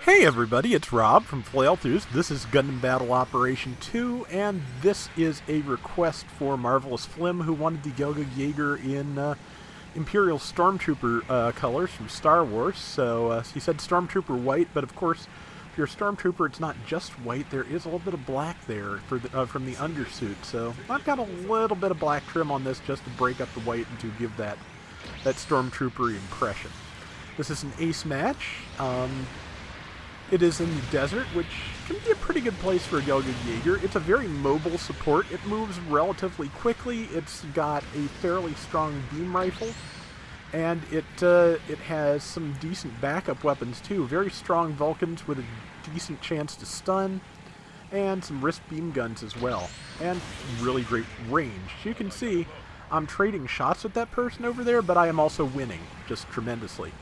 Hey everybody, it's Rob from Flailthroughs. This is Gundam Battle Operation 2, and this is a request for Marvelous Flim, who wanted the Gelgoog Jaeger in Imperial Stormtrooper colors from Star Wars. So he said Stormtrooper white, but of course, if you're a Stormtrooper, it's not just white. There is a little bit of black there for from the undersuit. So I've got a little bit of black trim on this just to break up the white and to give that Stormtrooper impression. This is an ace match. It is in the desert, which can be a pretty good place for a Gelgoog Jaeger. It's a very mobile support. It moves relatively quickly. It's got a fairly strong beam rifle, and it has some decent backup weapons too. Very strong Vulcans with a decent chance to stun, and some wrist beam guns as well, and really great range. As you can see, I'm trading shots with that person over there, but I am also winning just tremendously.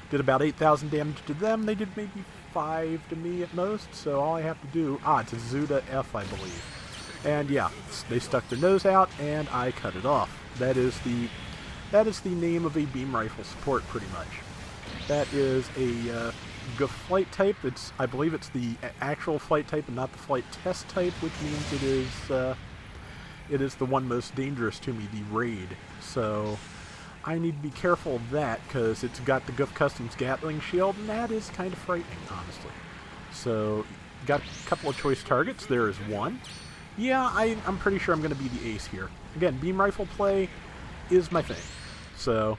Did about 8,000 damage to them. They did maybe 5 to me at most, so all I have to do... it's a Zuda F, I believe. And yeah, they stuck their nose out, and I cut it off. That is the name of a beam rifle support, pretty much. That is a GUF flight type. I believe it's the actual flight type and not the flight test type, which means it is the one most dangerous to me, the raid. So I need to be careful of that, because it's got the GUF Customs Gatling shield, and that is kind of frightening, honestly. So, got a couple of choice targets. There is one. Yeah, I'm pretty sure I'm going to be the ace here. Again, beam rifle play is my thing. So,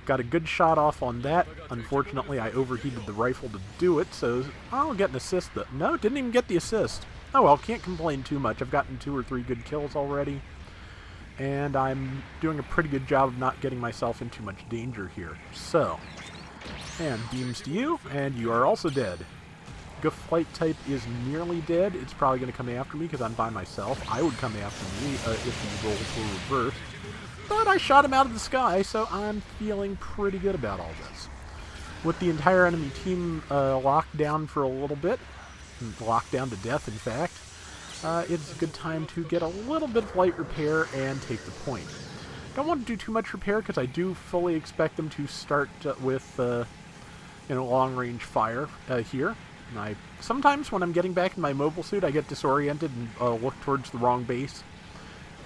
got a good shot off on that. Unfortunately, I overheated the rifle to do it, so I'll get an assist. No, didn't even get the assist. Oh well, can't complain too much. I've gotten 2 or 3 good kills already, and I'm doing a pretty good job of not getting myself in too much danger here. So, and beams to you, and you are also dead. GUF flight type is nearly dead. It's probably going to come after me because I'm by myself. I would come after me if the roles were reversed. But I shot him out of the sky, so I'm feeling pretty good about all this. With the entire enemy team locked down for a little bit, locked down to death in fact, it's a good time to get a little bit of light repair and take the point. Don't want to do too much repair because I do fully expect them to start with long-range fire here. And sometimes when I'm getting back in my mobile suit, I get disoriented and look towards the wrong base.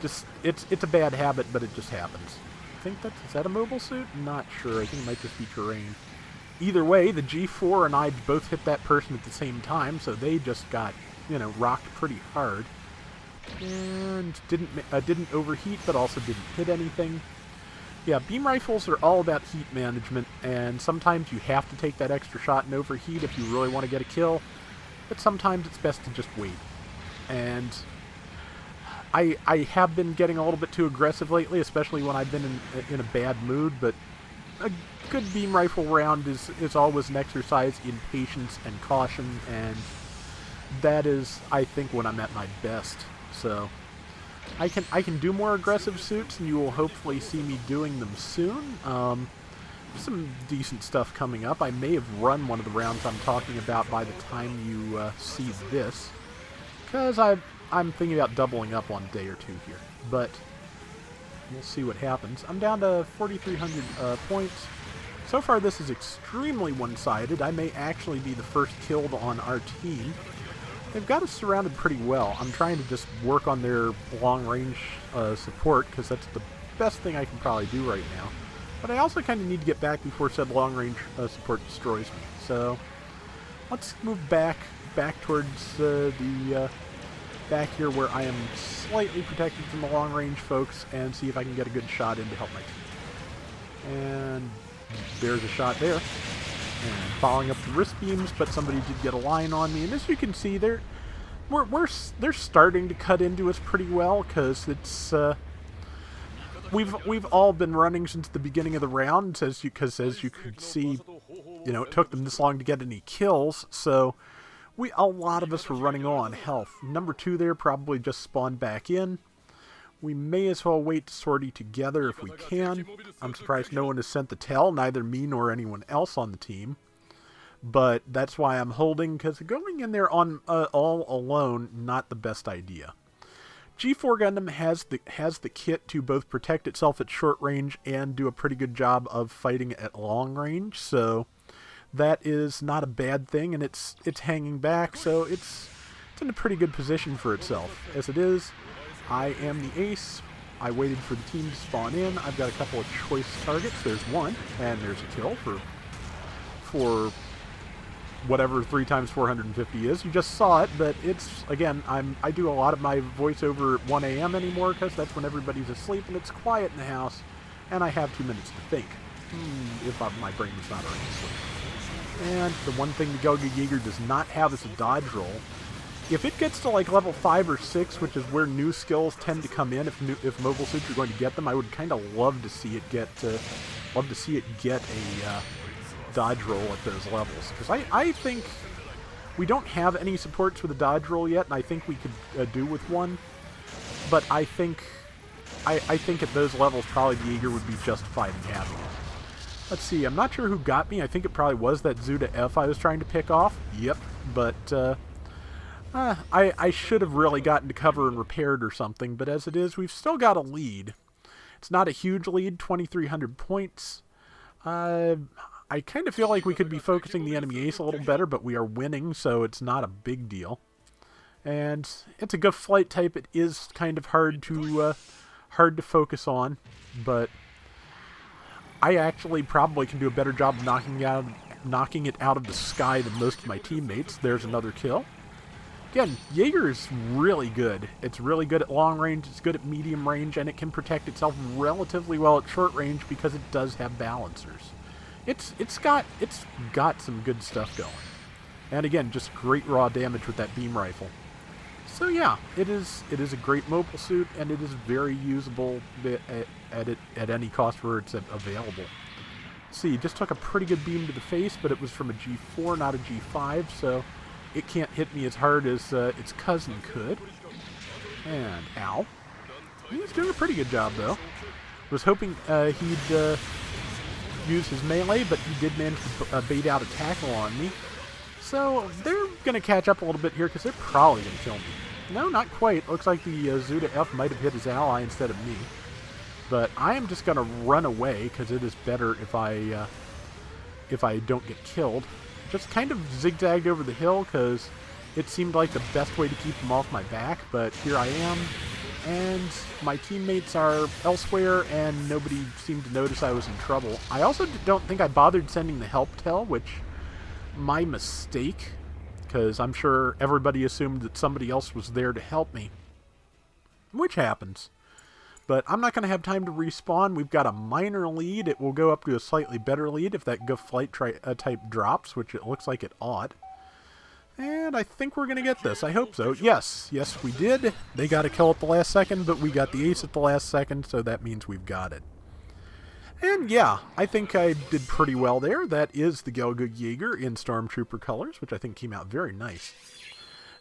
It's a bad habit, but it just happens. I think is that a mobile suit? Not sure. I think it might just be terrain. Either way, the G4 and I both hit that person at the same time, so they just got, rocked pretty hard. And didn't overheat, but also didn't hit anything. Yeah, beam rifles are all about heat management, and sometimes you have to take that extra shot and overheat if you really want to get a kill, but sometimes it's best to just wait. And I have been getting a little bit too aggressive lately, especially when I've been in a bad mood, but a good beam rifle round is always an exercise in patience and caution, and that is, I think, when I'm at my best. So I can do more aggressive suits, and you will hopefully see me doing them soon. Some decent stuff coming up. I may have run one of the rounds I'm talking about by the time you see this, because I'm thinking about doubling up on a day or 2 here, but we'll see what happens. I'm down to 4,300 points. So far, this is extremely one-sided. I may actually be the first killed on our team. They've got us surrounded pretty well. I'm trying to just work on their long-range support, because that's the best thing I can probably do right now. But I also kind of need to get back before said long-range support destroys me. So let's move back towards back here where I am slightly protected from the long-range folks, and see if I can get a good shot in to help my team. And there's a shot there. And following up the wrist beams, but somebody did get a line on me. And as you can see, they're starting to cut into us pretty well, because it's we've all been running since the beginning of the round, as you could see, it took them this long to get any kills. So a lot of us were running low on health. Number 2 there probably just spawned back in. We may as well wait to sortie together if we can. I'm surprised no one has sent the tell, neither me nor anyone else on the team. But that's why I'm holding, because going in there on all alone, not the best idea. G4 Gundam has the kit to both protect itself at short range and do a pretty good job of fighting at long range, so that is not a bad thing, and it's hanging back, so it's in a pretty good position for itself. As it is, I am the ace. I waited for the team to spawn in. I've got a couple of choice targets. There's one, and there's a kill for whatever 3 times 450 is. You just saw it, but it's, again, I do a lot of my voiceover at 1 a.m. anymore because that's when everybody's asleep and it's quiet in the house, and I have 2 minutes to think if my brain is not already asleep. And the one thing the Gelgoog Jaeger does not have is a dodge roll. If it gets to like level 5 or 6, which is where new skills tend to come in, if mobile suits are going to get them, I would kind of love to see it get a dodge roll at those levels, because I think we don't have any supports with a dodge roll yet, and I think we could do with one. But I think at those levels probably the Jaeger would be justified in having it. Let's see, I'm not sure who got me. I think it probably was that Zuda F I was trying to pick off. Yep, but I should have really gotten to cover and repaired or something, but as it is, we've still got a lead. It's not a huge lead, 2,300 points. I kind of feel like we could be focusing the enemy ace a little better, but we are winning, so it's not a big deal. And it's a good flight type. It is kind of hard to focus on, but I actually probably can do a better job of knocking it out of the sky than most of my teammates. There's another kill. Again, Jaeger is really good. It's really good at long range, it's good at medium range, and it can protect itself relatively well at short range because it does have balancers. It's got some good stuff going. And again, just great raw damage with that beam rifle. So yeah, it is a great mobile suit, and it is very usable at any cost where it's available. See, it just took a pretty good beam to the face, but it was from a G4, not a G5, so it can't hit me as hard as its cousin could. And ow. He's doing a pretty good job, though. Was hoping he'd use his melee, but he did manage to bait out a tackle on me. So they're going to catch up a little bit here because they're probably going to kill me. No, not quite. Looks like the Zuda F might have hit his ally instead of me. But I am just going to run away because it is better if I don't get killed. Just kind of zigzagged over the hill because it seemed like the best way to keep them off my back, but here I am, and my teammates are elsewhere, and nobody seemed to notice I was in trouble. I also don't think I bothered sending the help tell, which, my mistake, because I'm sure everybody assumed that somebody else was there to help me, which happens. But I'm not going to have time to respawn. We've got a minor lead. It will go up to a slightly better lead if that Goof Flight type drops, which it looks like it ought. And I think we're going to get this. I hope so. Yes, we did. They got a kill at the last second, but we got the ace at the last second, so that means we've got it. And yeah, I think I did pretty well there. That is the Gelgoog Jaeger in Stormtrooper colors, which I think came out very nice.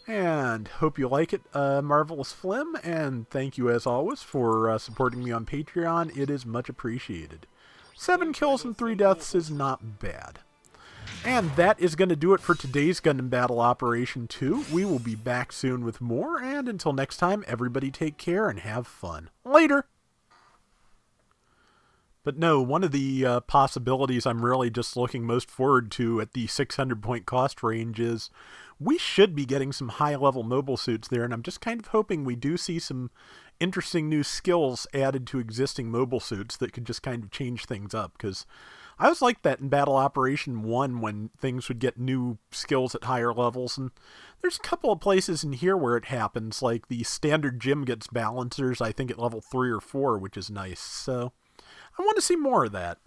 And hope you like it, Marvelous Flim, and thank you as always for supporting me on Patreon. It is much appreciated. 7 kills and 3 deaths is not bad. And that is going to do it for today's Gundam Battle Operation 2. We will be back soon with more, and until next time, everybody take care and have fun. Later! But no, one of the possibilities I'm really just looking most forward to at the 600 point cost range is we should be getting some high-level mobile suits there, and I'm just kind of hoping we do see some interesting new skills added to existing mobile suits that could just kind of change things up, because I was like that in Battle Operation 1 when things would get new skills at higher levels, and there's a couple of places in here where it happens, like the standard gym gets balancers, I think at level 3 or 4, which is nice, so I want to see more of that.